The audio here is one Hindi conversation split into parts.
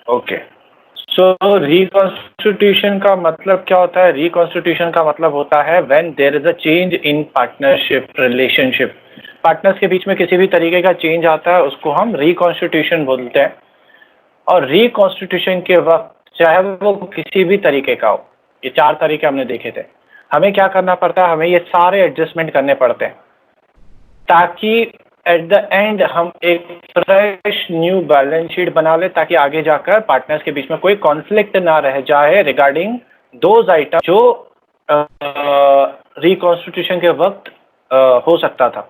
ओके, सो रिकॉन्स्टिट्यूशन का मतलब क्या होता है? रिकॉन्स्टिट्यूशन का मतलब होता है when there is a change in partnership relationship. Partners के बीच में किसी भी तरीके का चेंज आता है उसको हम रिकॉन्स्टिट्यूशन बोलते हैं। और रिकॉन्स्टिट्यूशन के वक्त चाहे वो किसी भी तरीके का हो, ये 4 तरीके हमने देखे थे, हमें क्या करना पड़ता है? हमें ये सारे एडजस्टमेंट करने पड़ते हैं ताकि एट द एंड हम एक फ्रेश न्यू बैलेंस शीट बना ले, ताकि आगे जाकर पार्टनर्स के बीच में कोई कॉन्फ्लिक्ट ना रह जाए रिगार्डिंग दोज आइटम जो रिकॉन्स्टिट्यूशन के वक्त हो सकता था।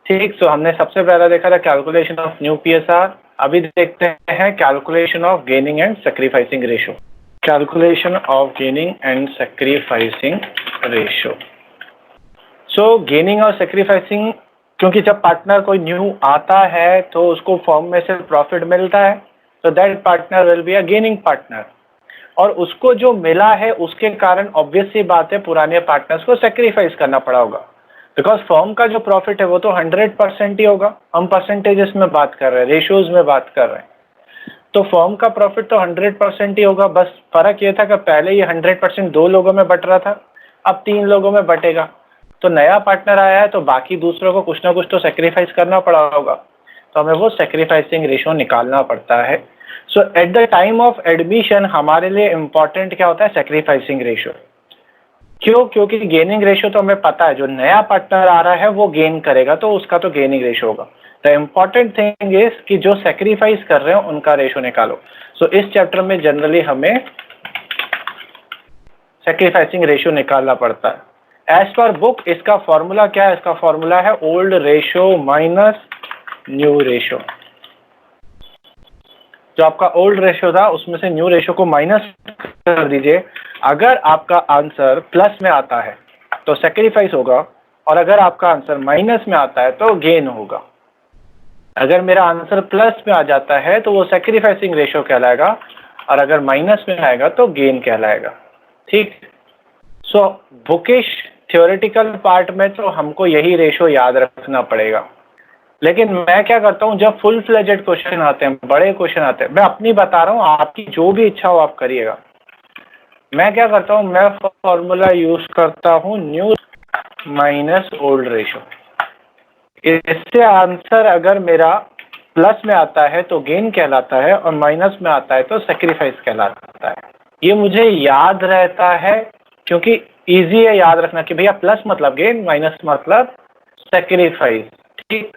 ठीक, सो हमने सबसे पहला देखा था कैलकुलेशन ऑफ न्यू पीएसआर। अभी देखते हैं calculation of gaining and sacrificing ratio. Calculation of gaining and sacrificing ratio. So gaining और सैक्रिफाइसिंग, क्योंकि जब पार्टनर कोई न्यू आता है तो उसको फॉर्म में से प्रॉफिट मिलता है, तो that partner will be a gaining partner. और उसको जो मिला है उसके कारण ऑब्वियस सी बात है पुराने पार्टनर्स को सेक्रीफाइस करना पड़ा होगा, बिकॉज फर्म का जो प्रॉफिट है वो तो 100% ही होगा। हम परसेंटेजेस में बात कर रहे हैं, रेशियोज में बात कर रहे हैं, तो फर्म का प्रॉफिट तो 100% ही होगा। बस फर्क ये था कि पहले ये 100% 2 लोगों में बट रहा था, अब 3 लोगों में बटेगा। तो नया पार्टनर आया है तो बाकी दूसरों को कुछ ना कुछ तो सेक्रीफाइस करना पड़ा होगा, तो हमें वो सेक्रीफाइसिंग रेशियो निकालना पड़ता है। So at the time of admission हमारे लिए इंपॉर्टेंट क्या होता है? Sacrificing ratio. क्यों? क्योंकि गेनिंग रेशियो तो हमें पता है, जो नया पार्टनर आ रहा है वो गेन करेगा तो उसका तो गेनिंग रेशियो होगा। द इम्पॉर्टेंट थिंग इज कि जो सेक्रीफाइस कर रहे हो उनका रेशियो निकालो। सो इस चैप्टर में जनरली हमें सेक्रीफाइसिंग रेशियो निकालना पड़ता है। एज पर बुक इसका फॉर्मूला क्या है? इसका फॉर्मूला है old ratio minus new ratio. जो आपका ओल्ड रेशियो था उसमें से न्यू रेशियो को माइनस कर दीजिए। अगर आपका आंसर प्लस में आता है तो सेक्रीफाइस होगा, और अगर आपका आंसर माइनस में आता है तो गेन होगा। अगर मेरा आंसर प्लस में आ जाता है तो वो सेक्रीफाइसिंग रेशियो कहलाएगा, और अगर माइनस में आएगा तो गेन कहलाएगा। ठीक, सो बुकिश थ्योरेटिकल पार्ट में तो हमको यही रेशियो याद रखना पड़ेगा। लेकिन मैं क्या करता हूं, जब फुल फ्लेजेड क्वेश्चन आते हैं, बड़े क्वेश्चन आते हैं, मैं अपनी बता रहा हूं, आपकी जो भी इच्छा हो आप करिएगा। मैं क्या करता हूं, मैं फॉर्मूला यूज करता हूं न्यू माइनस ओल्ड रेशियो। इससे आंसर अगर मेरा प्लस में आता है तो गेन कहलाता है, और माइनस में आता है तो सेक्रीफाइस कहलाता है। ये मुझे याद रहता है क्योंकि इजी है याद रखना कि भैया प्लस मतलब गेन, माइनस मतलब सेक्रीफाइस। ठीक,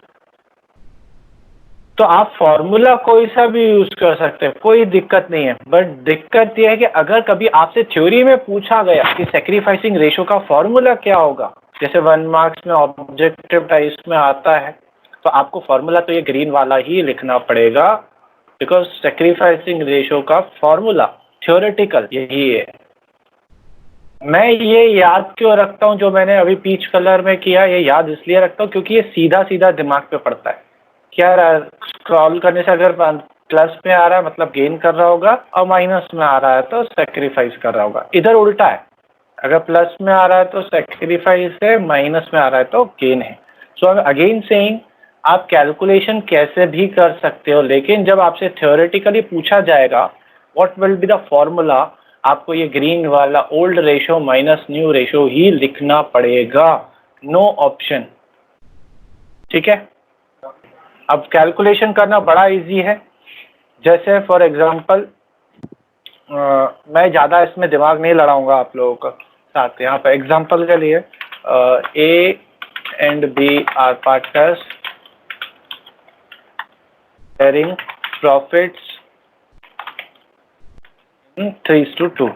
तो आप फॉर्मूला कोई सा भी यूज कर सकते हैं, कोई दिक्कत नहीं है। बट दिक्कत यह है कि अगर कभी आपसे थ्योरी में पूछा गया कि सेक्रीफाइसिंग रेशियो का फॉर्मूला क्या होगा, जैसे 1 मार्क्स में ऑब्जेक्टिव टाइप्स में आता है, तो आपको फॉर्मूला तो ये ग्रीन वाला ही लिखना पड़ेगा, बिकॉज सेक्रीफाइसिंग रेशियो का फॉर्मूला थ्योरेटिकल यही है। मैं ये याद क्यों रखता हूँ, जो मैंने अभी पीच कलर में किया, ये याद इसलिए रखता हूँ क्योंकि ये सीधा सीधा दिमाग पे पड़ता है। क्या स्क्रॉल करने से अगर प्लस में आ रहा है मतलब गेन कर रहा होगा, और माइनस में आ रहा है तो सेक्रीफाइस कर रहा होगा। इधर उल्टा है, अगर प्लस में आ रहा है तो सेक्रीफाइस है, माइनस में आ रहा है तो गेन है। सो अगेन सेइंग, आप कैलकुलेशन कैसे भी कर सकते हो, लेकिन जब आपसे थ्योरेटिकली पूछा जाएगा what will be the formula, आपको ये ग्रीन वाला old ratio minus new ratio ही लिखना पड़ेगा, नो ऑप्शन। ठीक है, अब कैलकुलेशन करना बड़ा इजी है। जैसे फॉर एग्जांपल, मैं ज़्यादा इसमें दिमाग नहीं लड़ाऊंगा आप लोगों का साथ। यहाँ पर एग्जांपल के लिए A and B are partners sharing profits 3:2.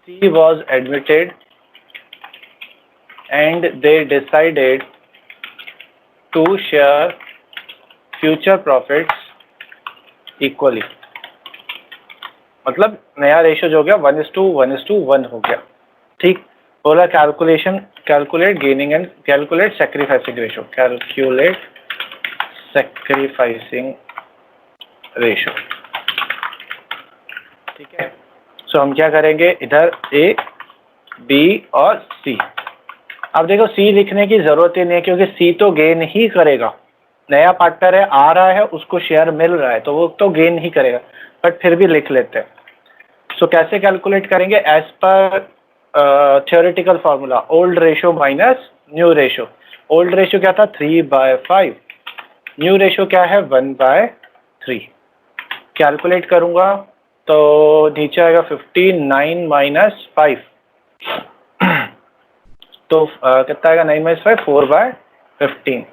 C was admitted and they decided to share future profits equally. मतलब नया रेशियो जो हो गया 1:1:1 हो गया। ठीक, बोला calculate gaining and calculate sacrificing ratio, calculate sacrificing ratio. ठीक है, सो हम क्या करेंगे, इधर ए बी और सी। अब देखो सी लिखने की जरूरत ही नहीं है क्योंकि सी तो गेन ही करेगा, नया पार्टनर है, आ रहा है, उसको शेयर मिल रहा है तो वो तो गेन ही करेगा, बट फिर भी लिख लेते हैं। सो कैसे कैलकुलेट करेंगे? एज पर theoretical formula, old ratio minus new ratio. Old ratio क्या था? 3/5। न्यू रेशियो क्या है? 1/3। कैलकुलेट करूंगा तो नीचे आएगा 59 माइनस 5। तो कितना आएगा? 9 माइनस 5, 4/15।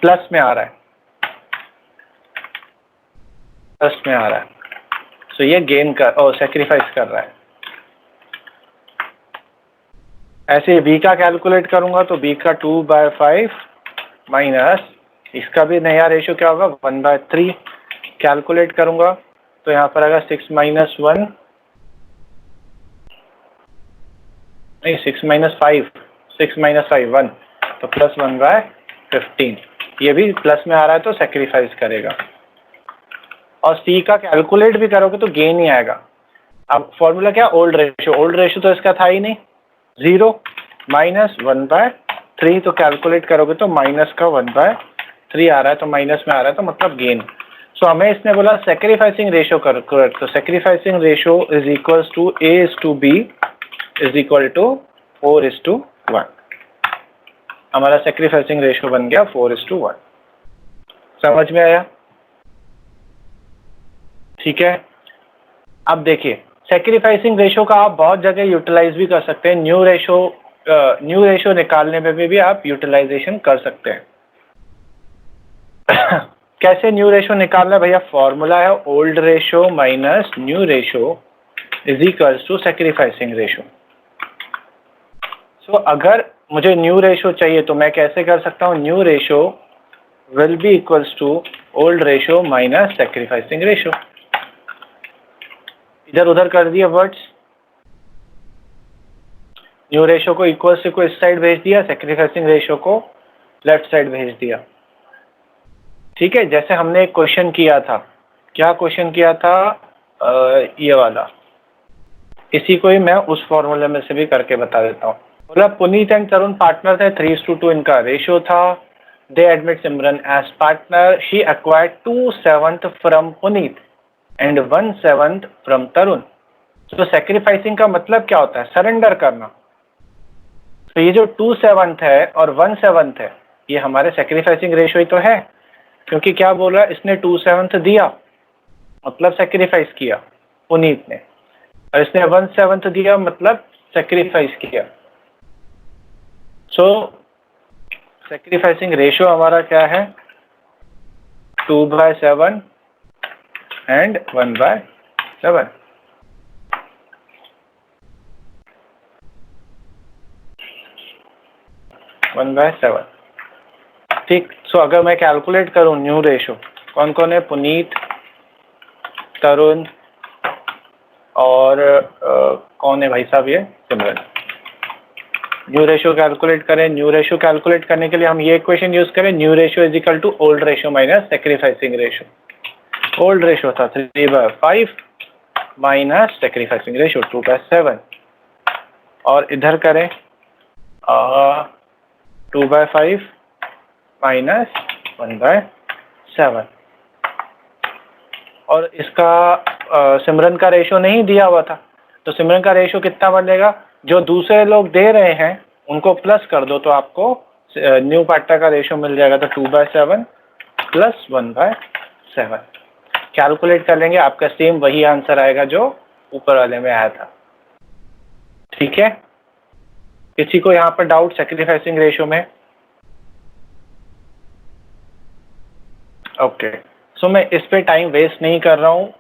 प्लस में आ रहा है, प्लस में आ रहा है। सो ये गेन कर सेक्रीफाइस कर रहा है। ऐसे बी का कैलकुलेट करूंगा तो बी का 2/5 माइनस इसका भी नया रेशियो क्या होगा? 1/3। कैलकुलेट करूंगा तो यहाँ पर आएगा 6 माइनस 1, नहीं 6 माइनस 5, 6 माइनस 5 1, तो प्लस 1/15। ये भी प्लस में आ रहा है तो सेक्रीफाइस करेगा। और सी का कैलकुलेट भी करोगे तो गेन ही आएगा। अब फॉर्मूला क्या? Old ratio. ओल्ड रेशियो तो इसका था ही नहीं, 0 माइनस 1/3, तो कैलकुलेट करोगे तो माइनस का 1/3 आ रहा है, तो माइनस में आ रहा है तो मतलब गेन। सो हमें इसने बोला सेक्रीफाइसिंग रेशियो कर, तो sacrificing ratio is equals to A:B is equal to 4:1। हमारा सेक्रीफाइसिंग रेशियो बन गया 4:1। समझ में आया? ठीक है। अब देखिए, सेक्रीफाइसिंग रेशियो का आप बहुत जगह यूटिलाइज भी कर सकते हैं। न्यू रेशियो निकालने में भी आप यूटिलाइजेशन कर सकते हैं। कैसे न्यू रेशियो निकालना है भैया? फॉर्मूला है old ratio minus new ratio is equals to sacrificing ratio. So अगर मुझे न्यू रेशियो चाहिए तो मैं कैसे कर सकता हूँ? New ratio will be equals to old ratio minus sacrificing ratio. इधर उधर कर दिया वर्ड्स। न्यू रेशियो को इक्वल से को इस साइड भेज दिया, सेक्रीफाइसिंग रेशियो को लेफ्ट साइड भेज दिया। ठीक है, जैसे हमने एक क्वेश्चन किया था। क्या क्वेश्चन किया था? ये वाला। इसी को ही मैं उस फॉर्मूले में से भी करके बता देता हूँ। बोला पुनीत एंड तरुण पार्टनर थे, 3:2 इनका रेशियो था। They admit Simran as partner. She acquired 2/7 from Puneet and 1/7 from Tarun. तो सेक्रीफाइसिंग का मतलब क्या होता है? सरेंडर करना। तो ये जो 2/7 है और 1/7 है, ये हमारे सेक्रीफाइसिंग रेशियो ही तो है, क्योंकि क्या बोला इसने? 2/7 दिया मतलब सेक्रीफाइस किया पुनीत ने, और इसने 1/7 दिया मतलब सेक्रीफाइस किया। सो सेक्रीफाइसिंग रेशियो हमारा क्या है? 2/7 एंड 1/7। ठीक। सो अगर मैं कैलकुलेट करूं न्यू रेशियो, कौन कौन है? पुनीत, तरुण और कौन है भाई साहब? ये सिमरन। न्यू रेशियो कैलकुलेट करें। न्यू रेशियो कैलकुलेट करने के लिए हम ये इक्वेशन यूज करें, new ratio is equal to old ratio minus sacrificing ratio. Old ratio था 3/5 माइनस सेक्रीफाइसिंग रेशियो 2/7, और इधर करें 2/5 माइनस 1/7। और इसका सिमरन का रेशियो नहीं दिया हुआ था, तो सिमरन का रेशियो कितना बनेगा? जो दूसरे लोग दे रहे हैं उनको प्लस कर दो तो आपको न्यू पार्टनर का रेशियो मिल जाएगा। तो 2/7 प्लस 1/7 कैलकुलेट कर लेंगे, आपका सेम वही आंसर आएगा जो ऊपर वाले में आया था। ठीक है, किसी को यहाँ पर डाउट सेक्रीफाइसिंग रेशियो में? ओके। सो मैं इस पे टाइम वेस्ट नहीं कर रहा हूँ।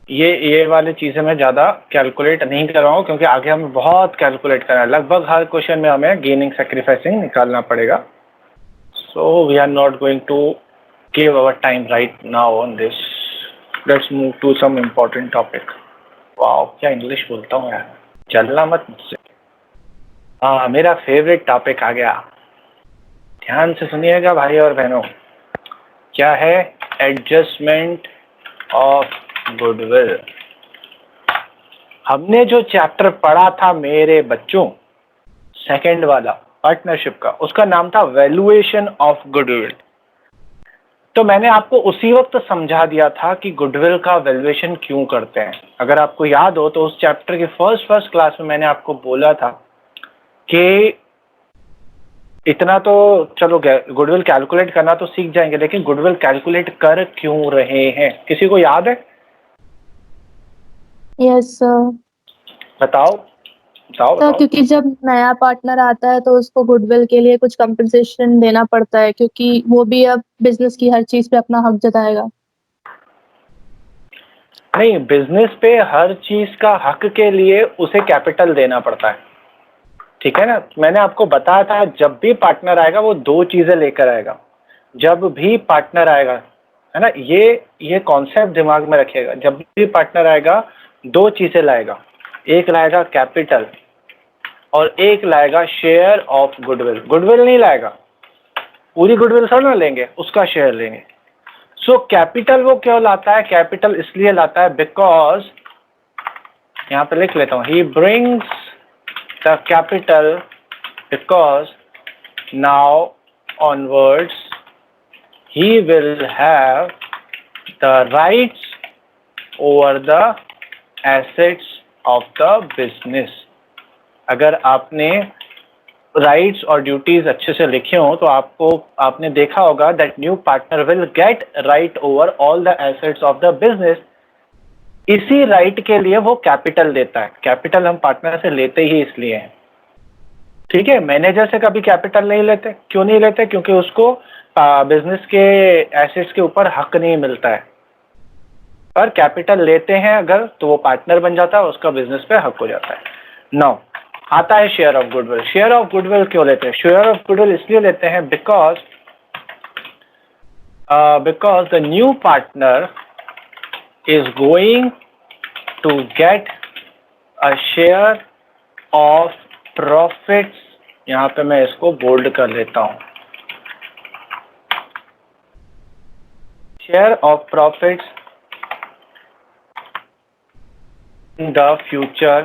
ये वाली चीज़ें मैं ज़्यादा कैलकुलेट नहीं कर रहा हूँ, क्योंकि आगे हमें बहुत कैलकुलेट करना है। लगभग हर क्वेश्चन में हमें गेनिंग सेक्रीफाइसिंग निकालना पड़ेगा। So we are not going to give our time right now on this. Let's move to some important topic. वाह, क्या इंग्लिश बोलता हूँ यार, चलना मत मुझसे। हाँ, मेरा फेवरेट टॉपिक आ गया। ध्यान से सुनिएगा भाई और बहनों। क्या है? Adjustment of goodwill. हमने जो चैप्टर पढ़ा था मेरे बच्चों, सेकंड वाला पार्टनरशिप का, उसका नाम था वैल्यूएशन ऑफ गुडविल। तो मैंने आपको उसी वक्त समझा दिया था कि गुडविल का वैल्यूएशन क्यों करते हैं। अगर आपको याद हो तो उस चैप्टर के फर्स्ट क्लास में मैंने आपको बोला था कि इतना तो चलो गुडविल कैलकुलेट करना तो सीख जाएंगे, लेकिन गुडविल कैलकुलेट कर क्यों रहे हैं, किसी को याद है? Yes sir. बताओ बताओ सर बताओ। क्योंकि जब नया पार्टनर आता है तो उसको गुडविल के लिए कुछ कंपनसेशन देना पड़ता है, क्योंकि वो भी अब बिजनेस की हर चीज पे अपना हक जताएगा। नहीं, बिजनेस पे हर चीज का हक के लिए उसे कैपिटल देना पड़ता है, ठीक है ना। मैंने आपको बताया था जब भी पार्टनर आएगा वो दो चीजें लेकर आएगा। जब भी पार्टनर आएगा, है ना, ये कॉन्सेप्ट दिमाग में रखिएगा, जब भी पार्टनर आएगा दो चीजें लाएगा। एक लाएगा कैपिटल और एक लाएगा शेयर ऑफ गुडविल। गुडविल नहीं लाएगा, पूरी गुडविल थोड़ा ना लेंगे, उसका शेयर लेंगे। सो कैपिटल वो क्यों लाता है? कैपिटल इसलिए लाता है बिकॉज, यहां पे लिख लेता हूं, he brings the capital because now onwards he will have the rights over the assets of the business। अगर आपने राइट्स और ड्यूटीज अच्छे से लिखे हो तो आपने देखा होगा that new partner will get right over all the assets of the business. इसी राइट के लिए वो कैपिटल देता है। कैपिटल हम पार्टनर से लेते ही इसलिए हैं, ठीक है। मैनेजर से कभी कैपिटल नहीं लेते। क्यों नहीं लेते? क्योंकि उसको बिजनेस के एसेट्स के ऊपर हक नहीं मिलता है। पर कैपिटल लेते हैं अगर तो वो पार्टनर बन जाता है, उसका बिजनेस पे हक हो जाता है। नाउ आता है share of goodwill. Share of goodwill क्यों लेते हैं? शेयर ऑफ गुडविल इसलिए लेते हैं because the new partner is going to get a share of profits. यहां पे मैं इसको बोल्ड कर लेता हूं, share of profits in the future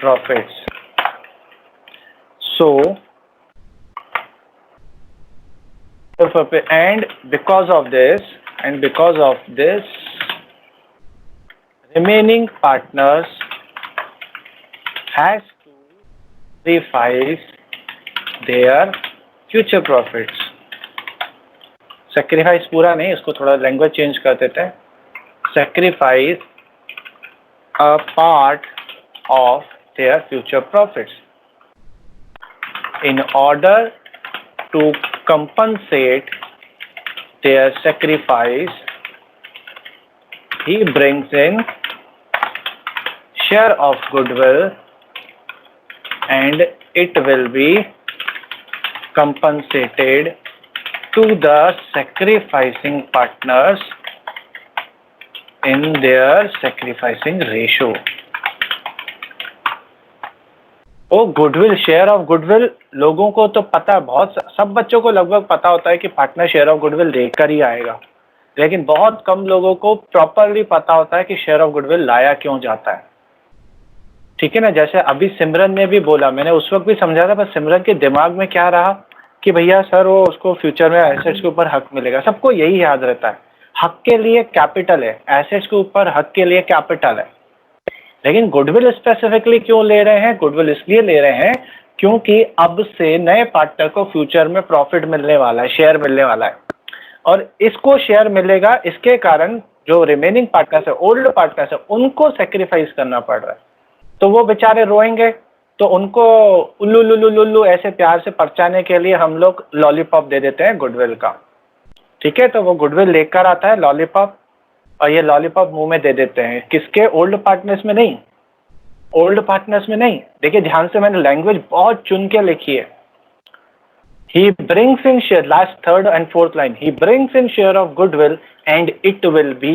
profits. So and because of this remaining partners has to sacrifice their future profits। sacrifice पूरा नहीं, इसको थोड़ा लैंग्वेज चेंज कर देते हैं। sacrifice a part of their future profits in order to compensate their sacrifice। he brings in share of goodwill and it will be compensated to the sacrificing partners in their sacrificing ratio। Oh goodwill, share of goodwill लोगों को तो पता है, बहुत सब बच्चों को लगभग पता होता है कि पार्टनर शेयर ऑफ गुडविल लेकर ही आएगा, लेकिन बहुत कम लोगों को प्रॉपरली पता होता है कि शेयर ऑफ गुडविल लाया क्यों जाता है, ठीक है ना। जैसे अभी सिमरन ने भी बोला, मैंने उस वक्त भी समझा था, पर सिमरन के दिमाग में क्या रहा कि भैया सर वो उसको फ्यूचर में एसेट्स के ऊपर हक मिलेगा। सबको यही याद रहता है, हक के लिए कैपिटल है, एसेट्स के ऊपर हक के लिए कैपिटल है। लेकिन गुडविल स्पेसिफिकली क्यों ले रहे हैं? गुडविल इसलिए ले रहे हैं क्योंकि अब से नए पार्टनर को फ्यूचर में प्रॉफिट मिलने वाला है, शेयर मिलने वाला है, और इसको शेयर मिलेगा, इसके कारण जो रिमेनिंग पार्टनर्स है, ओल्ड पार्टनर्स है, उनको सेक्रीफाइस करना पड़ रहा है। तो वो बेचारे रोएंगे, तो उनको उल्लू लुल्लू लुल्लू ऐसे प्यार से परचाने के लिए हम लोग लॉलीपॉप दे देते हैं गुडविल का, ठीक है। तो वो गुडविल लेकर आता है लॉलीपॉप, और ये लॉलीपॉप मुंह में दे देते हैं, किसके? ओल्ड पार्टनर्स में नहीं, ओल्ड पार्टनर्स में नहीं। देखिए ध्यान से, मैंने लैंग्वेज बहुत चुन के लिखी है। He brings in share, last third and fourth line, he brings in share of goodwill and it will be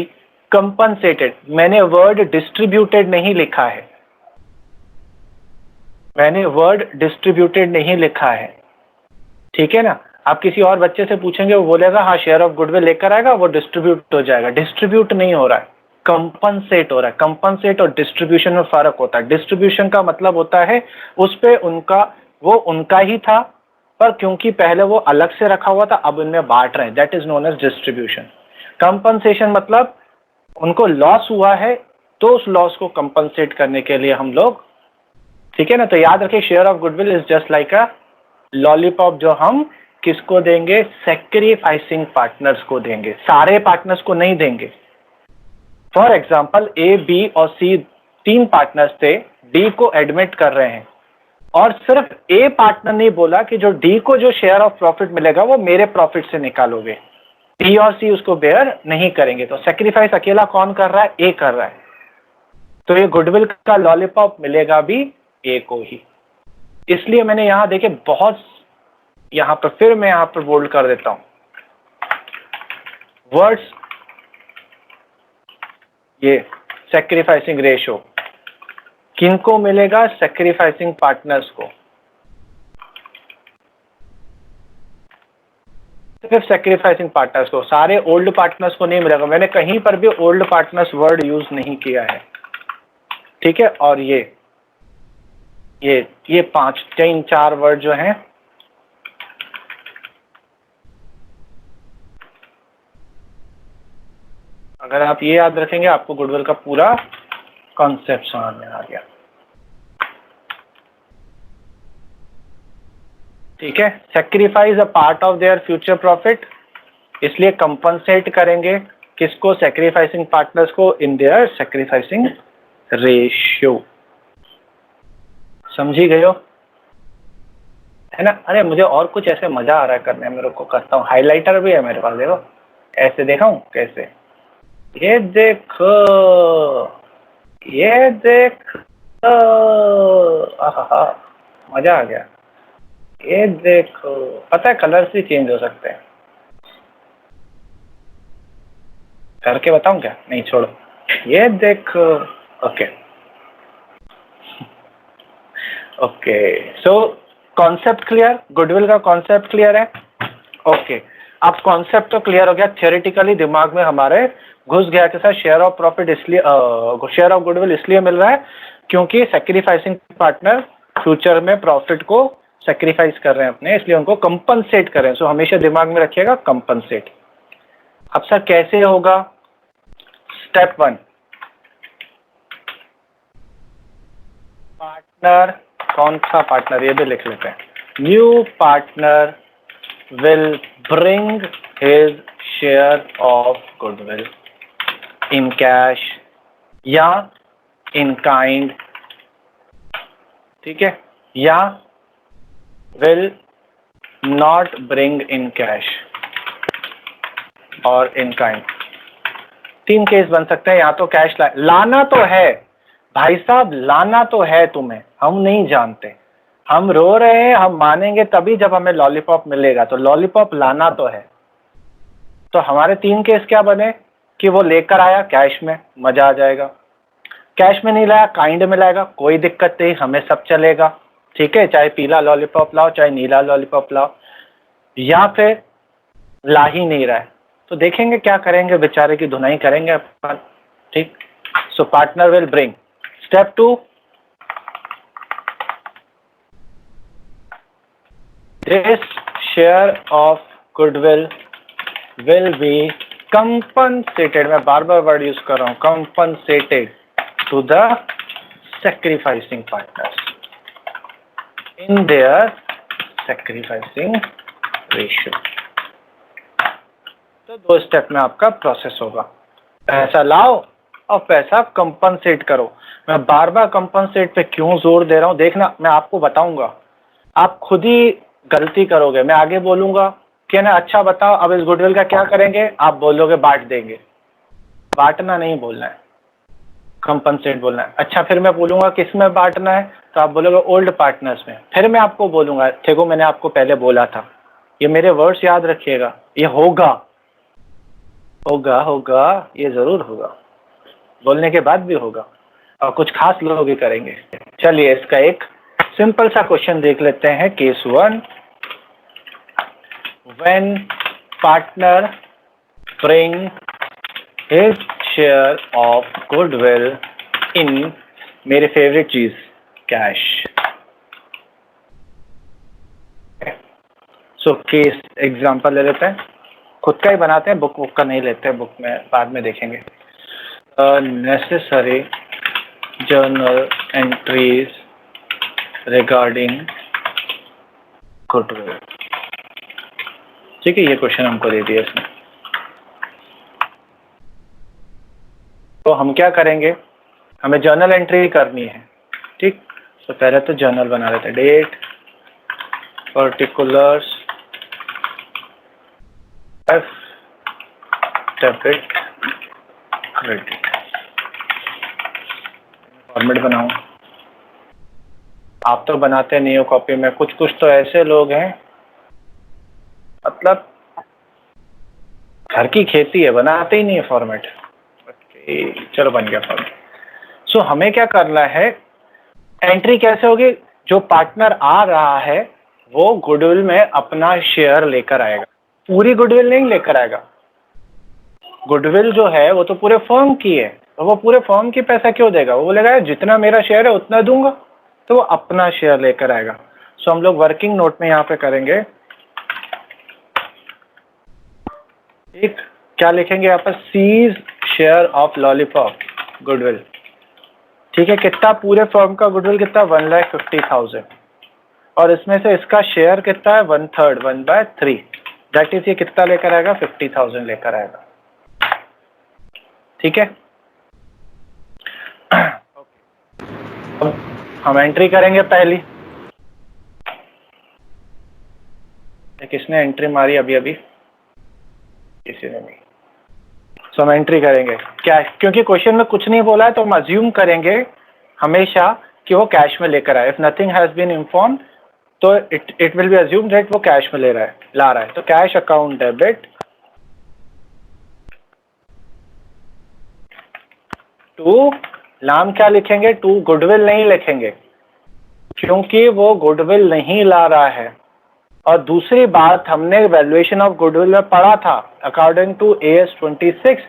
compensated। मैंने वर्ड डिस्ट्रीब्यूटेड नहीं लिखा है, मैंने वर्ड डिस्ट्रीब्यूटेड नहीं लिखा है, ठीक है ना। आप किसी और बच्चे से पूछेंगे, वो बोलेगा हाँ शेयर ऑफ गुडविल लेकर आएगा, वो डिस्ट्रीब्यूट हो जाएगा। डिस्ट्रीब्यूट नहीं हो रहा है, कंपनसेट हो रहा है। कंपनसेट और डिस्ट्रीब्यूशन में फर्क होता है। डिस्ट्रीब्यूशन का मतलब होता है उस पे उनका, वो उनका ही था, पर क्योंकि पहले वो अलग से रखा हुआ था, अब इनमें बांट रहे हैं, that is known as distribution. Compensation मतलब उनको लॉस हुआ है तो उस लॉस को कंपनसेट करने के लिए हम लोग, ठीक है ना। तो याद रखिए, share of goodwill is just like a lollipop, जो हम किसको देंगे, सेक्रीफाइसिंग पार्टनर्स को देंगे, सारे पार्टनर्स को नहीं देंगे। फॉर एग्जाम्पल ए, बी और सी 3 पार्टनर्स थे, डी को एडमिट कर रहे हैं और सिर्फ ए पार्टनर ने बोला कि जो डी को जो शेयर ऑफ प्रॉफिट मिलेगा वो मेरे प्रॉफिट से निकालोगे, डी और सी उसको बेयर नहीं करेंगे। तो सेक्रीफाइस अकेला कौन कर रहा है, ए कर रहा है। तो ये गुडविल का लॉलीपॉप मिलेगा भी ए को ही। इसलिए मैंने यहां देखे बहुत, यहां पर फिर मैं यहां पर बोल्ड कर देता हूं वर्ड्स, ये सेक्रीफाइसिंग रेशियो किनको मिलेगा, सेक्रीफाइसिंग पार्टनर्स को, सिर्फ सेक्रीफाइसिंग पार्टनर्स को, सारे ओल्ड पार्टनर्स को नहीं मिलेगा। मैंने कहीं पर भी ओल्ड पार्टनर्स वर्ड यूज नहीं किया है, ठीक है। और ये 4 वर्ड जो हैं, अगर आप ये याद रखेंगे आपको गुडविल का पूरा कॉन्सेप्ट समझ में आ गया, ठीक है। Sacrifice a part of their future profit, इसलिए कंपनसेट करेंगे किसको, सेक्रीफाइसिंग पार्टनर्स को इन देयर सेक्रीफाइसिंग रेशियो। समझी गए हो, है ना। अरे मुझे और कुछ ऐसे मजा आ रहा है करने में, मेरे को करता हूँ, हाइलाइटर भी है मेरे पास, देखो ऐसे दिखाऊं कैसे, ये देखो, ये देखो, आहा, मजा आ गया। ये देखो, पता है कलर्स भी चेंज हो सकते हैं, करके बताऊं क्या, नहीं छोड़ो, ये देखो। Okay okay, so concept clear, goodwill का कॉन्सेप्ट क्लियर है। ओके, अब कॉन्सेप्ट तो क्लियर हो गया, थियोरेटिकली दिमाग में हमारे घुस गया कि सर शेयर ऑफ प्रॉफिट इसलिए, शेयर ऑफ गुडविल इसलिए मिल रहा है क्योंकि सेक्रीफाइसिंग पार्टनर फ्यूचर में प्रॉफिट को सेक्रीफाइस कर रहे हैं अपने, इसलिए उनको कंपनसेट कर रहे हैं। सो हमेशा दिमाग में रखिएगा कंपनसेट। अब सर कैसे होगा, स्टेप 1, पार्टनर, कौन सा पार्टनर ये भी लिख लेते हैं, new partner will bring his share of goodwill in cash या in kind, ठीक है, या will not bring in cash और in kind। 3 केस बन सकते हैं, या तो कैश लाना तो है भाई साहब, लाना तो है तुम्हें, हम नहीं जानते, हम रो रहे हैं, हम मानेंगे तभी जब हमें लॉलीपॉप मिलेगा, तो लॉलीपॉप लाना तो है। तो हमारे 3 केस क्या बने कि वो लेकर आया कैश में, मजा आ जाएगा, कैश में नहीं लाया काइंड में लाएगा, कोई दिक्कत नहीं, हमें सब चलेगा, ठीक है, चाहे पीला लॉलीपॉप लाओ चाहे नीला लॉलीपॉप लाओ, या फिर ला ही नहीं रहा है, तो देखेंगे क्या करेंगे, बेचारे की धुनाई करेंगे अपन, ठीक। So partner will bring, step 2, this share of goodwill will be compensated, मैं बार बार वर्ड यूज कर रहा हूं, compensated to the sacrificing partners in their sacrificing ratio। तो 2 स्टेप में आपका प्रोसेस होगा, पैसा लाओ और पैसा कंपनसेट करो। मैं बार बार कंपनसेट पे क्यों जोर दे रहा हूं, देखना मैं आपको बताऊंगा, आप खुद ही गलती करोगे। मैं आगे बोलूंगा कि ना, अच्छा बताओ अब इस गुडविल का क्या करेंगे, आप बोलोगे बांट देंगे, बांटना नहीं बोलना है, कंपनसेट बोलना है। अच्छा फिर मैं बोलूंगा किस में बांटना है, तो आप बोलोगे ओल्ड पार्टनर्स में, फिर मैं आपको बोलूंगा देखो मैंने आपको पहले बोला था, ये मेरे वर्ड्स याद रखिएगा, ये होगा होगा होगा, ये जरूर होगा, बोलने के बाद भी होगा, और कुछ खास लोग ही करेंगे। चलिए इसका एक सिंपल सा क्वेश्चन देख लेते हैं, case 1, when partner bring his share of goodwill in, मेरी फेवरेट चीज, कैश। सो केस एग्जांपल ले लेते हैं, खुद का ही बनाते हैं, बुक का नहीं लेते हैं, बुक में बाद में देखेंगे। Necessary journal entries regarding goodwill. ठीक है, ये क्वेश्चन हमको दे दिया इसमें। तो हम क्या करेंगे, हमें जर्नल एंट्री करनी है। ठीक, तो पहले तो जर्नल बना लेते हैं। Date, particulars, F, debit, credit. Format बनाऊं, आप तो बनाते नहीं हो कॉपी में, कुछ कुछ तो ऐसे लोग हैं, मतलब घर की खेती है, बनाते ही नहीं है फॉर्मेट। चलो बन गया फॉर्मेट। सो हमें क्या करना है, एंट्री कैसे होगी, जो पार्टनर आ रहा है वो गुडविल में अपना शेयर लेकर आएगा, पूरी गुडविल नहीं लेकर आएगा। गुडविल जो है वो तो पूरे फर्म की है, तो वो पूरे फर्म की पैसा क्यों देगा, वो बोलेगा जितना मेरा शेयर है उतना दूंगा, तो वो अपना शेयर लेकर आएगा। सो हम लोग वर्किंग नोट में यहाँ पे करेंगे, एक क्या लिखेंगे यहाँ पर, C's share of lollipop goodwill. ठीक है, कितना पूरे फर्म का गुडविल कितना, 1,50,000, और इसमें से इसका शेयर कितना है, 1/3, 1/3, दैट इज ये कितना लेकर आएगा, 50,000 लेकर आएगा। ठीक है, अब हम एंट्री करेंगे पहली, किसने एंट्री मारी अभी अभी, किसी ने नहीं। सो हम एंट्री करेंगे क्या, क्योंकि क्वेश्चन में कुछ नहीं बोला है तो हम अज्यूम करेंगे हमेशा कि वो कैश में लेकर आए। If nothing has been inform तो it will be assume that वो कैश में ला रहा है। तो कैश अकाउंट डेबिट टू, नाम क्या लिखेंगे, टू गुडविल नहीं लिखेंगे क्योंकि वो गुडविल नहीं ला रहा है। और दूसरी बात, हमने वैल्यूएशन ऑफ गुडविल में पढ़ा था, अकॉर्डिंग टू AS 26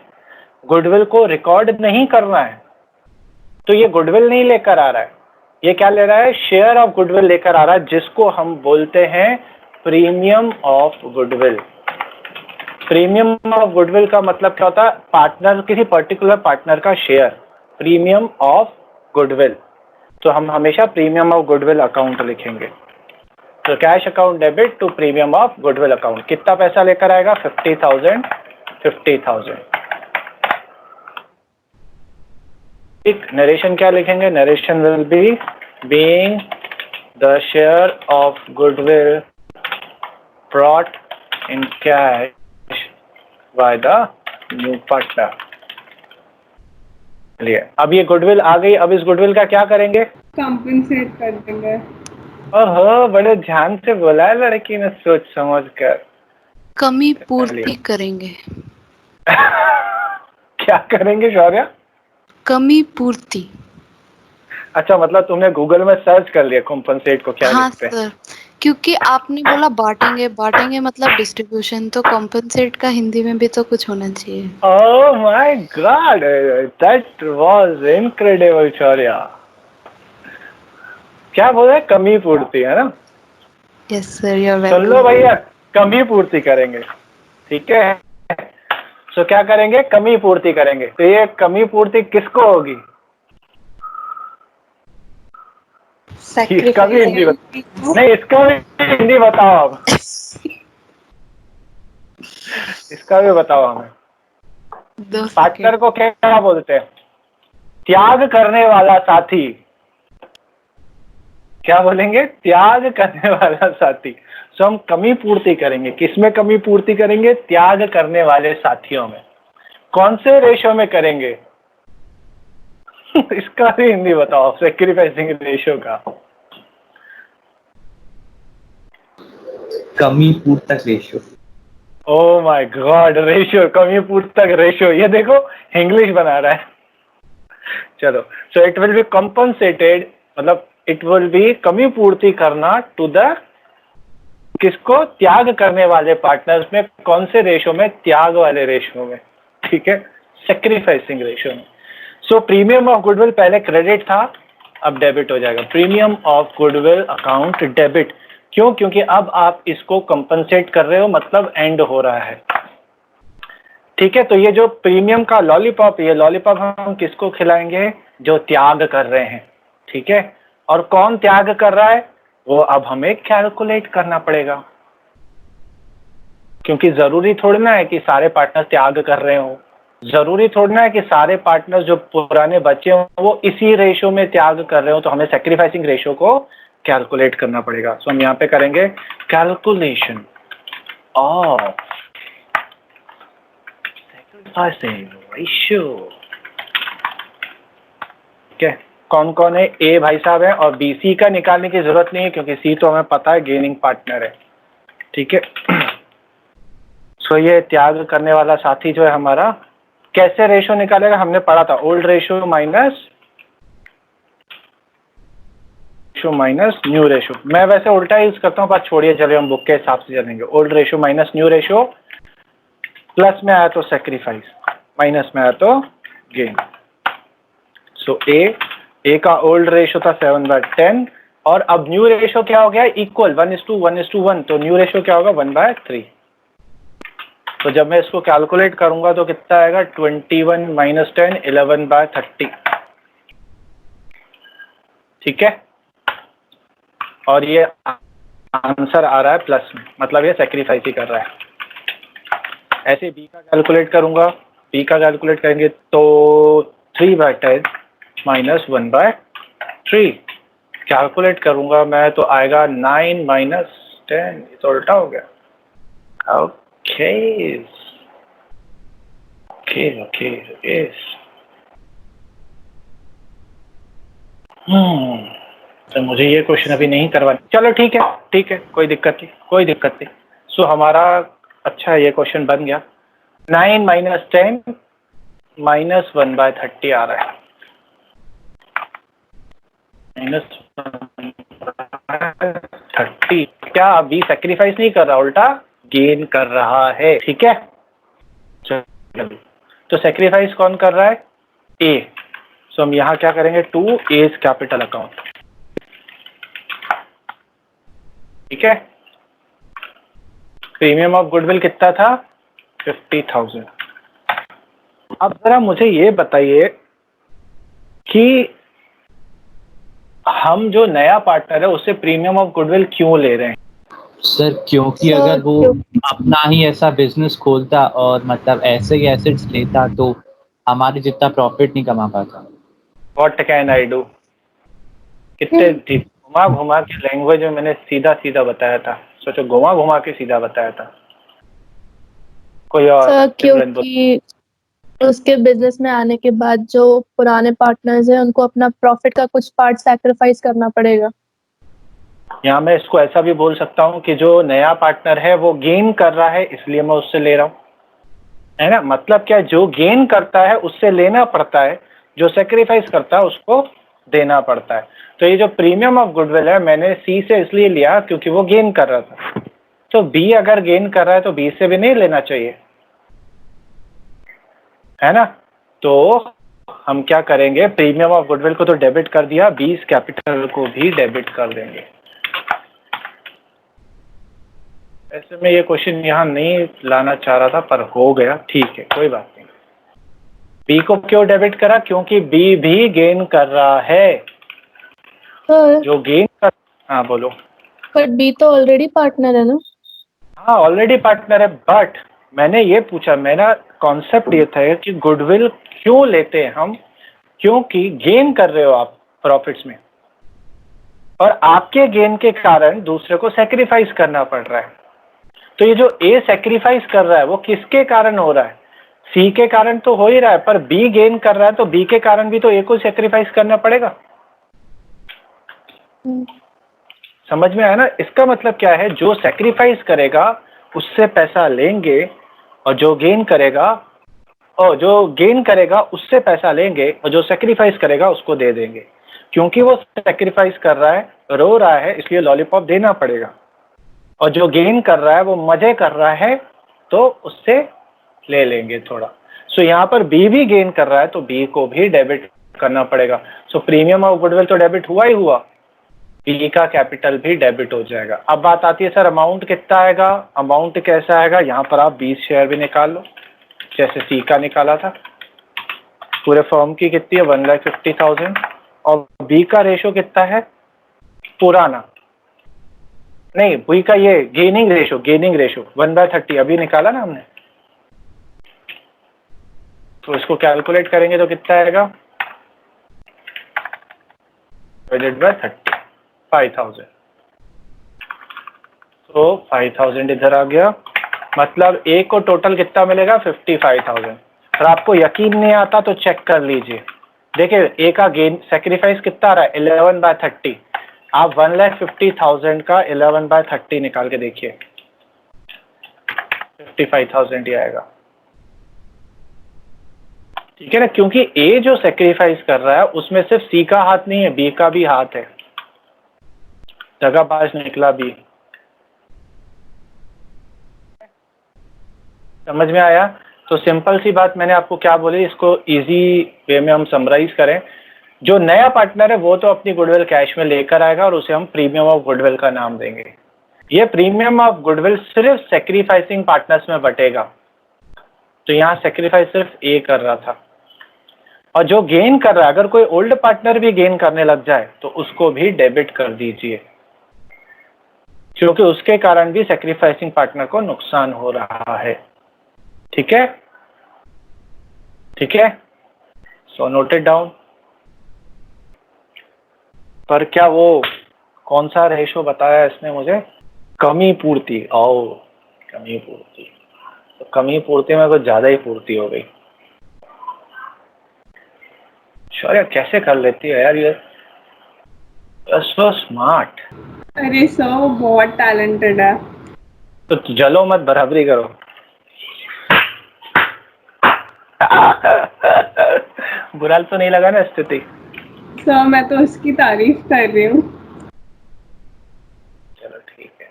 गुडविल को रिकॉर्ड नहीं करना है, तो ये गुडविल नहीं लेकर आ रहा है, ये क्या ले रहा है, शेयर ऑफ गुडविल लेकर आ रहा है, जिसको हम बोलते हैं premium of goodwill. Premium of goodwill का मतलब क्या होता है, पार्टनर, किसी पर्टिकुलर पार्टनर का शेयर, प्रीमियम ऑफ गुडविल। तो हम हमेशा प्रीमियम ऑफ गुडविल अकाउंट लिखेंगे। तो cash account debit to premium of goodwill account, कितना पैसा लेकर आएगा, 50,000, 50,000। एक नरेशन क्या लिखेंगे, narration will be being the share of goodwill brought in cash by the new partner. चलिए, अब ये गुडविल आ गई, अब इस गुडविल का क्या करेंगे, कंपनसेट कर देंगे। ओहो, बड़े ध्यान से बोला है लड़की ने, सोच समझ कर। कमी पूर्ति करेंगे। क्या करेंगे शौर्या, कमी पूर्ति। अच्छा, मतलब तुमने गूगल में सर्च कर लिया कॉम्पनसेट को क्या हाँ लिखते हैं। सर, क्योंकि आपने बोला बांटेंगे, बांटेंगे मतलब डिस्ट्रीब्यूशन, तो कॉम्पनसेट का हिंदी में भी तो कुछ होना चाहिए। Oh my god, that was incredible Shaurya. क्या बोल रहे हैं, कमी पूर्ति, है ना। यस सर, यू आर सुन लो वेलकम। भैया, कमी पूर्ति करेंगे, ठीक है। तो क्या करेंगे, कमी पूर्ति करेंगे। तो ये कमी पूर्ति किसको होगी, इसका भी हिंदी नहीं, इसका भी हिंदी बताओ आप, इसका भी बताओ हमें। पार्टनर को क्या बोलते हैं, त्याग करने वाला साथी। क्या बोलेंगे, त्याग करने वाला साथी। सो हम कमी पूर्ति करेंगे, किसमें कमी पूर्ति करेंगे, त्याग करने वाले साथियों में। कौन से रेशो में करेंगे, इसका भी हिंदी बताओ, सैक्रिफाइसिंग रेशो का। कमी पूर्तक ratio. Oh my god, ratio, कमी पूर्तक रेशियो, ये देखो इंग्लिश बना रहा है। चलो, so it will B compensated, मतलब इट विल बी कमी पूर्ति करना टू द, किसको, त्याग करने वाले पार्टनर्स में। कौन से रेशो में, त्याग वाले रेशो में, ठीक है, सैक्रिफाइसिंग रेशो में। सो प्रीमियम ऑफ गुडविल पहले क्रेडिट था, अब डेबिट हो जाएगा। Premium of goodwill account debit क्यों? क्योंकि अब आप इसको कंपनसेट कर रहे हो, मतलब एंड हो रहा है। ठीक है, तो ये जो प्रीमियम का लॉलीपॉप, ये लॉलीपॉप हम किसको खिलाएंगे? जो त्याग कर रहे हैं। ठीक है, और कौन त्याग कर रहा है वो अब हमें कैलकुलेट करना पड़ेगा, क्योंकि जरूरी थोड़ी ना है कि सारे पार्टनर त्याग कर रहे हो, जरूरी थोड़ी ना है कि सारे पार्टनर जो पुराने बचे हों वो इसी रेशो में त्याग कर रहे हो, तो हमें सैक्रिफाइसिंग रेशो को कैलकुलेट करना पड़ेगा। सो हम यहाँ पे करेंगे कैलकुलेशन ऑफ सैक्रिफाइसिंग रेशियो। ठीक है, कौन कौन है? ए भाई साहब है, और बी सी का निकालने की जरूरत नहीं है क्योंकि सी तो हमें पता है गेनिंग पार्टनर है। ठीक है, सो ये त्याग करने वाला साथी जो है हमारा कैसे रेशो निकालेगा? हमने पढ़ा था old ratio minus new ratio. मैं वैसे उल्टा यूज करता हूँ, पर छोड़िए, चलिए हम बुक के हिसाब से चलेंगे। Old ratio minus new ratio, plus में आया तो सेक्रीफाइस, माइनस में आया तो गेन। सो ए का ओल्ड रेशो था 7/10, और अब न्यू रेशो क्या हो गया? इक्वल 1:1:1, तो न्यू रेशो क्या होगा? 1/3। तो जब मैं इसको कैलकुलेट करूंगा तो कितना आएगा? 21 - 10 11/30। ठीक है, और ये आंसर आ रहा है प्लस में, मतलब ये सेक्रीफाइस ही कर रहा है। ऐसे बी का कैलकुलेट करूंगा, बी का कैलकुलेट करेंगे तो 3/10 - 1/3 कैलकुलेट करूंगा मैं तो आएगा 9 - 10। ये तो उल्टा हो गया। ओके ओके ओके तो मुझे ये क्वेश्चन अभी नहीं करवाना। चलो ठीक है, कोई दिक्कत नहीं। सो हमारा अच्छा ये क्वेश्चन बन गया। 9 - 10 - 1/30 आ रहा है। -1/30 क्या अभी सेक्रीफाइस नहीं कर रहा, उल्टा गेन कर रहा है। ठीक है, चलो तो सेक्रीफाइस कौन कर रहा है? ए। सो हम यहाँ क्या करेंगे? To A's capital account. ठीक है, प्रीमियम ऑफ गुडविल कितना था? 50,000। अब जरा मुझे ये बताइए कि हम जो नया पार्टनर है उससे प्रीमियम ऑफ गुडविल क्यों ले रहे हैं? सर क्योंकि सर, अगर वो अपना ही ऐसा बिजनेस खोलता और मतलब ऐसे ही एसेट्स लेता तो हमारे जितना प्रॉफिट नहीं कमा पाता। What can I do? कितने घुमा घुमा के लैंग्वेज में मैंने सीधा सीधा बताया था, सोचो घुमा घुमा के सीधा बताया था। कोई और? सर, क्योंकि उसके बिजनेस में आने के बाद जो पुराने पार्टनर्स हैं उनको अपना प्रॉफिट का कुछ पार्ट सैक्रिफाइस करना पड़ेगा। यहाँ मैं इसको ऐसा भी बोल सकता हूँ कि जो नया पार्टनर है वो गेन कर रहा है, इसलिए मैं उससे ले रहा हूँ, है ना? मतलब क्या, जो गेन करता है उससे लेना पड़ता है, जो सेक्रीफाइस करता है उसको देना पड़ता है। तो ये जो प्रीमियम ऑफ गुडविल है मैंने सी से इसलिए लिया क्योंकि वो गेन कर रहा था। तो बी अगर गेन कर रहा है तो बी से भी नहीं लेना चाहिए, है ना? तो हम क्या करेंगे? प्रीमियम ऑफ गुडविल को तो डेबिट कर दिया, बीस कैपिटल को भी डेबिट कर देंगे। ऐसे में ये क्वेश्चन यहाँ नहीं लाना चाह रहा था पर हो गया, ठीक है, कोई बात नहीं। बी को क्यों डेबिट करा? क्योंकि बी भी गेन कर रहा है। जो गेन कर, हाँ बोलो। पर बी तो ऑलरेडी पार्टनर है ना? हाँ ऑलरेडी पार्टनर है, बट मैंने ये पूछा, मेरा कॉन्सेप्ट ये था कि गुडविल क्यों लेते हैं हम? क्योंकि गेन कर रहे हो आप प्रॉफिट्स में, और आपके गेन के कारण दूसरे को सेक्रीफाइस करना पड़ रहा है। तो ये जो ए सेक्रीफाइस कर रहा है वो किसके कारण हो रहा है? सी के कारण तो हो ही रहा है, पर बी गेन कर रहा है तो बी के कारण भी तो ए को सेक्रीफाइस करना पड़ेगा। समझ में आया ना? इसका मतलब क्या है, जो सेक्रीफाइस करेगा उससे पैसा लेंगे, और जो गेन करेगा उससे पैसा लेंगे, और जो सेक्रीफाइस करेगा उसको दे देंगे। क्योंकि वो सेक्रीफाइस कर रहा है, रो रहा है, इसलिए लॉलीपॉप देना पड़ेगा। और जो गेन कर रहा है वो मजे कर रहा है तो उससे ले लेंगे थोड़ा। सो यहाँ पर बी भी गेन कर रहा है तो बी को भी डेबिट करना पड़ेगा। सो प्रीमियम ऑफ गुडविल तो डेबिट हुआ ही हुआ, बी का कैपिटल भी डेबिट हो जाएगा। अब बात आती है सर अमाउंट कितना आएगा, अमाउंट कैसा आएगा, यहाँ पर आप 20 शेयर भी निकाल लो जैसे सी का निकाला था। पूरे फर्म की कितनी है 1,50,000 और बी का रेशो कितना है पुराना, नहीं बी का ये गेनिंग रेशो 1/30 अभी निकाला ना हमने, तो इसको कैलकुलेट करेंगे तो कितना आएगा डिवाइडेड बाय 30 5,000। तो 5,000 इधर आ गया, मतलब ए को टोटल कितना मिलेगा 55,000। और आपको यकीन नहीं आता तो चेक कर लीजिए, देखिए ए का गेन सेक्रीफाइस कितना आ रहा है 11/30, आप 1,50,000 का 11/30 निकाल के देखिए 55,000 ही आएगा। ठीक है ना, क्योंकि ए जो सेक्रीफाइस कर रहा है उसमें सिर्फ सी का हाथ नहीं है, बी का भी हाथ है, दगाबाज निकला बी। समझ में आया? तो सिंपल सी बात मैंने आपको क्या बोली, इसको इजी वे में हम समराइज करें, जो नया पार्टनर है वो तो अपनी गुडविल कैश में लेकर आएगा और उसे हम प्रीमियम ऑफ गुडविल का नाम देंगे। ये प्रीमियम ऑफ गुडविल सिर्फ सेक्रीफाइसिंग पार्टनर्स में बटेगा, तो यहाँ सेक्रीफाइस सिर्फ ए कर रहा था, और जो गेन कर रहा है अगर कोई ओल्ड पार्टनर भी गेन करने लग जाए तो उसको भी डेबिट कर दीजिए, क्योंकि उसके कारण भी सेक्रीफाइसिंग पार्टनर को नुकसान हो रहा है। ठीक है, ठीक है, सो नोटेड डाउन। पर क्या वो कौन सा रेशो बताया इसने मुझे, कमी पूर्ति, ओ कमी पूर्ति, तो कमी पूर्ति में कुछ ज्यादा ही पूर्ति हो गई। शौर्य कैसे कर लेती है यार ये, सो स्मार्ट। अरे सर वो बहुत टैलेंटेड है। तो जलो मत, बराबरी करो। बुरा तो नहीं लगा ना स्थिति? सर मैं तो उसकी तारीफ कर रही हूँ। चलो ठीक है,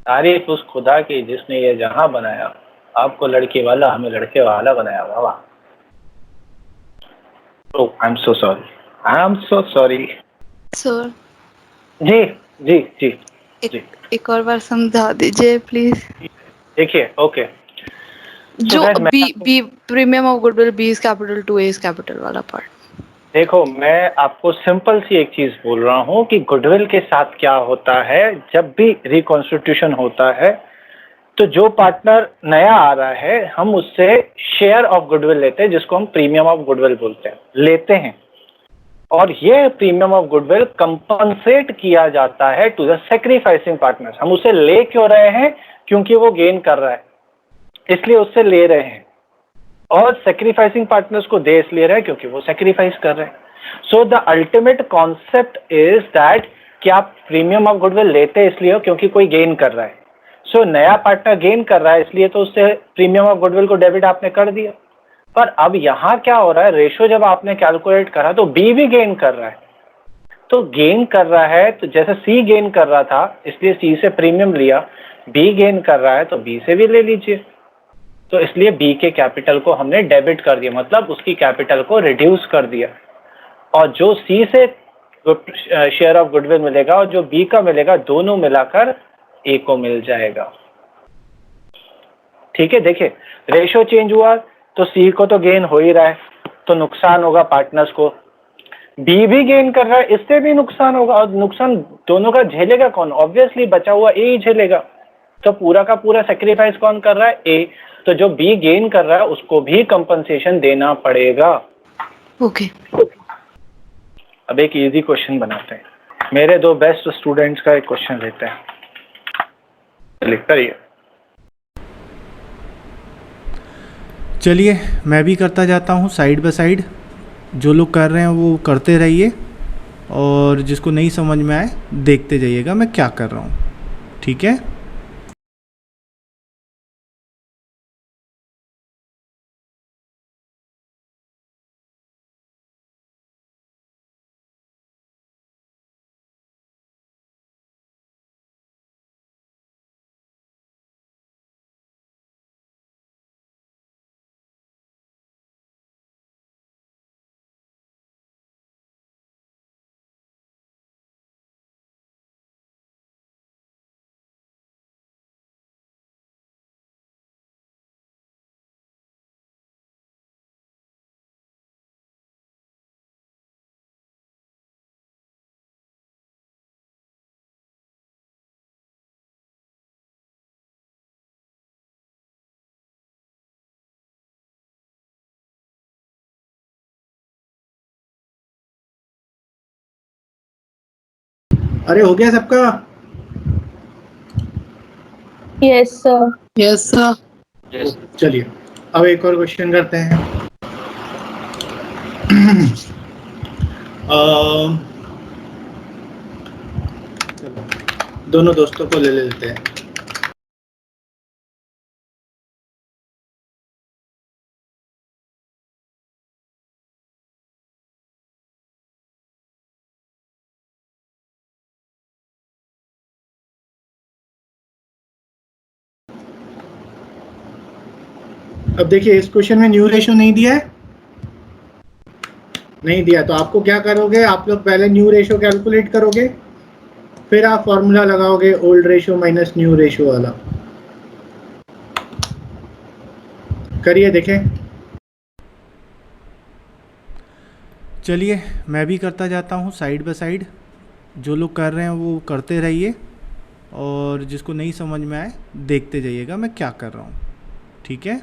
तारीफ उस खुदा की जिसने ये जहां बनाया, आपको लड़की वाला हमें लड़के वाला बनाया। वाह, oh I am so sorry, I am so sorry. Sir ji जी जी जी, एक और बार समझा दीजिए प्लीज। देखिए ओके, सो जो गाइस मैं बी आपको, B premium of goodwill B is capital to A is capital वाला पार्ट। देखो मैं आपको सिंपल सी एक चीज बोल रहा हूँ कि गुडविल के साथ क्या होता है, जब भी रिकॉन्स्टिट्यूशन होता है तो जो पार्टनर नया आ रहा है हम उससे शेयर ऑफ गुडविल लेते हैं, जिसको हम प्रीमियम ऑफ गुडविल बोलते हैं, लेते हैं, और ये प्रीमियम ऑफ गुडविल कंपनसेट किया जाता है टू द सेक्रीफाइसिंग पार्टनर्स। हम उसे ले क्यों रहे हैं, क्योंकि वो गेन कर रहा है इसलिए उससे ले रहे हैं, और सेक्रीफाइसिंग पार्टनर्स को दे इसलिए रहे हैं क्योंकि वो सेक्रीफाइस कर रहे हैं। So the ultimate concept is that कि आप प्रीमियम ऑफ गुडविल लेते इसलिए हो क्योंकि कोई गेन कर रहा है। सो नया पार्टनर गेन कर रहा है इसलिए तो उससे प्रीमियम ऑफ गुडविल को डेबिट आपने कर दिया। पर अब यहां क्या हो रहा है, रेशो जब आपने कैलकुलेट करा तो बी भी गेन कर रहा है, तो गेन कर रहा है तो जैसे सी गेन कर रहा था इसलिए सी से प्रीमियम लिया, बी गेन कर रहा है तो बी से भी ले लीजिए, तो इसलिए बी के कैपिटल को हमने डेबिट कर दिया, मतलब उसकी कैपिटल को रिड्यूस कर दिया, और जो सी से शेयर ऑफ गुडविल मिलेगा और जो बी का मिलेगा दोनों मिलाकर ए को मिल जाएगा। ठीक है, देखिए रेशो चेंज हुआ तो सी को तो गेन हो ही रहा है, तो नुकसान होगा पार्टनर्स को, बी भी गेन कर रहा है इससे भी नुकसान होगा, और नुकसान दोनों का झेलेगा कौन, ऑब्वियसली बचा हुआ ए ही झेलेगा। तो पूरा का पूरा सेक्रीफाइस कौन कर रहा है, ए, तो जो बी गेन कर रहा है उसको भी कंपनसेशन देना पड़ेगा। ओके अब एक इजी क्वेश्चन बनाते हैं, मेरे दो बेस्ट स्टूडेंट्स का एक क्वेश्चन लेते हैं, लिख करिए। चलिए मैं भी करता जाता हूँ साइड बाय साइड, जो लोग कर रहे हैं वो करते रहिए, और जिसको नहीं समझ में आए देखते जाइएगा मैं क्या कर रहा हूँ। ठीक है। अरे हो गया सबका? Yes sir. Yes sir. चलिए अब एक और क्वेश्चन करते हैं। चलो दोनों दोस्तों को ले लेते हैं। अब देखिए इस क्वेश्चन में न्यू रेशो नहीं दिया है, नहीं दिया, तो आपको क्या करोगे, आप लोग पहले न्यू रेशो कैलकुलेट करोगे, फिर आप फॉर्मूला लगाओगे old ratio minus new ratio वाला। करिए देखें। चलिए मैं भी करता जाता हूँ साइड बाय साइड, जो लोग कर रहे हैं वो करते रहिए और जिसको नहीं समझ में आए देखते जाइएगा मैं क्या कर रहा हूँ, ठीक है।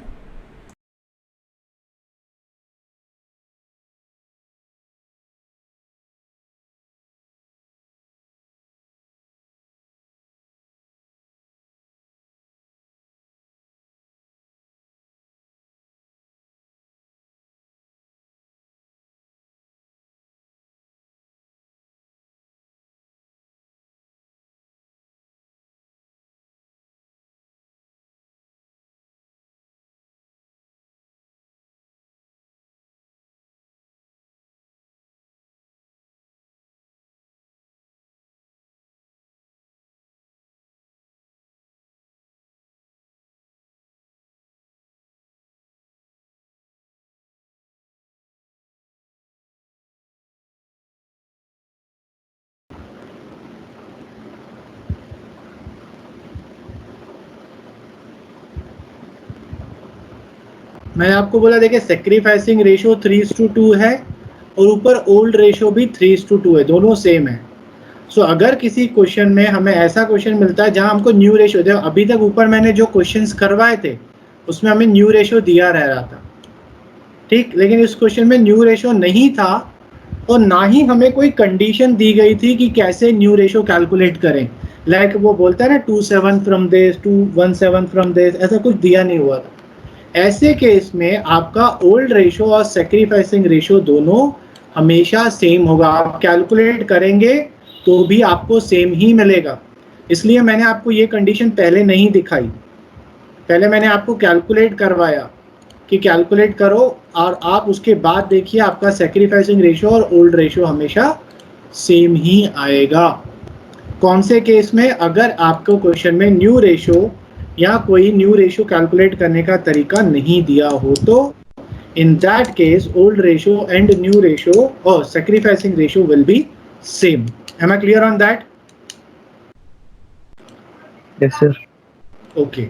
मैंने आपको बोला देखिए सेक्रीफाइसिंग रेशियो 3:2 है और ऊपर ओल्ड रेशियो भी 3:2 है, दोनों सेम है। सो अगर किसी क्वेश्चन में हमें ऐसा क्वेश्चन मिलता है जहां हमको न्यू रेशियो, देखो अभी तक ऊपर मैंने जो क्वेश्चंस करवाए थे उसमें हमें न्यू रेशियो दिया रह रहा था, ठीक, लेकिन इस क्वेश्चन में न्यू रेशियो नहीं था और ना ही हमें कोई कंडीशन दी गई थी कि कैसे न्यू रेशियो कैलकुलेट करें। लाइक वो बोलता है ना 27 फ्रॉम दिस, 217 फ्रॉम दिस, ऐसा कुछ दिया नहीं हुआ था। ऐसे केस में आपका ओल्ड रेशो और सेक्रीफाइसिंग रेशो दोनों हमेशा सेम होगा, आप कैलकुलेट करेंगे तो भी आपको सेम ही मिलेगा। इसलिए मैंने आपको ये कंडीशन पहले नहीं दिखाई, पहले मैंने आपको कैलकुलेट करवाया कि कैलकुलेट करो और आप उसके बाद देखिए आपका सेक्रीफाइसिंग रेशो और ओल्ड रेशो हमेशा सेम ही आएगा। कौन से केस में, अगर आपको क्वेश्चन में न्यू रेशो या कोई न्यू रेशियो कैलकुलेट करने का तरीका नहीं दिया हो तो in that case old ratio and new ratio or sacrificing ratio will be same. Am I clear on that? Yes sir. Okay.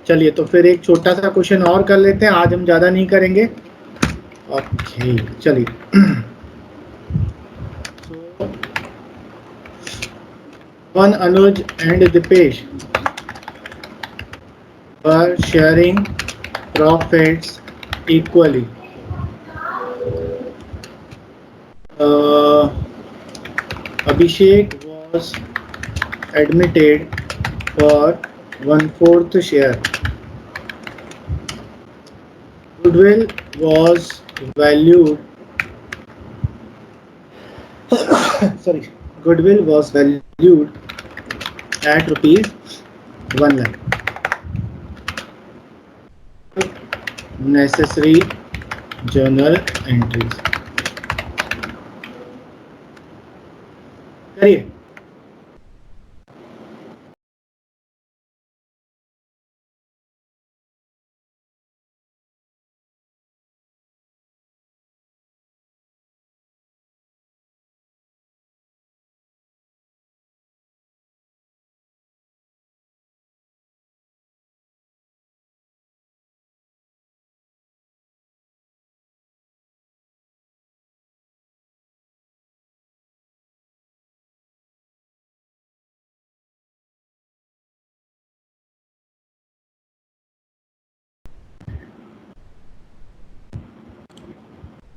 चलिए तो फिर एक छोटा सा क्वेश्चन और कर लेते हैं, आज हम ज़्यादा नहीं करेंगे। ओके चलिए। One Anuj and Dipesh were sharing profits equally. Abhishek was admitted for 1/4 share. Goodwill was valued. Sorry. Goodwill was valued at rupees 1 lakh. Necessary journal entries. करिए।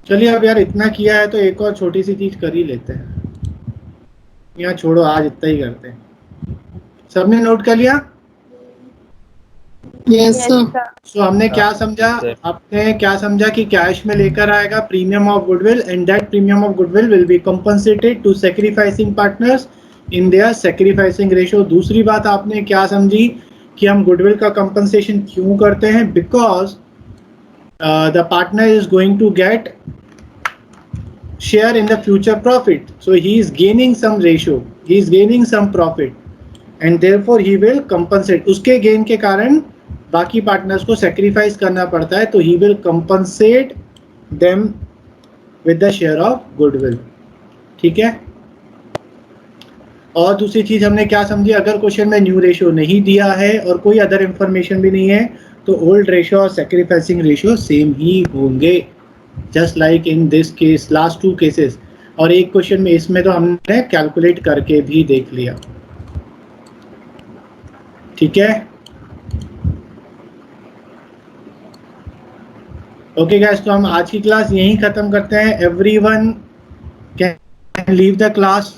चलिए अब यार इतना किया है तो एक और छोटी सी चीज कर ही लेते हैं। यहाँ छोड़ो, आज इतना ही करते हैं। सबने नोट कर लिया? Yes sir. सो हमने क्या समझा? आपने क्या समझा कि कैश में लेकर आएगा premium of goodwill, and that premium of goodwill will be compensated to sacrificing partners in their sacrificing ratio. दूसरी बात आपने क्या समझी कि हम गुडविल का कंपनसेशन क्यों करते हैं? Because the partner is going to get share in the future profit, so he is gaining some ratio, he is gaining some profit, and therefore he will compensate. उसके गेन के कारण बाकी पार्टनर्स को सेक्रीफाइस करना पड़ता है, तो he will compensate them with the share of goodwill। ठीक है। और दूसरी चीज हमने क्या समझी? अगर क्वेश्चन में न्यू रेशियो नहीं दिया है और कोई अदर इंफॉर्मेशन भी नहीं है तो ओल्ड रेशियो और सेक्रीफाइसिंग रेशियो सेम ही होंगे, just like in this case, last two cases. और एक क्वेश्चन में इसमें तो हमने कैलकुलेट करके भी देख लिया। ठीक है। ओके गाइस, तो हम आज की क्लास यहीं खत्म करते हैं। Everyone can leave the class.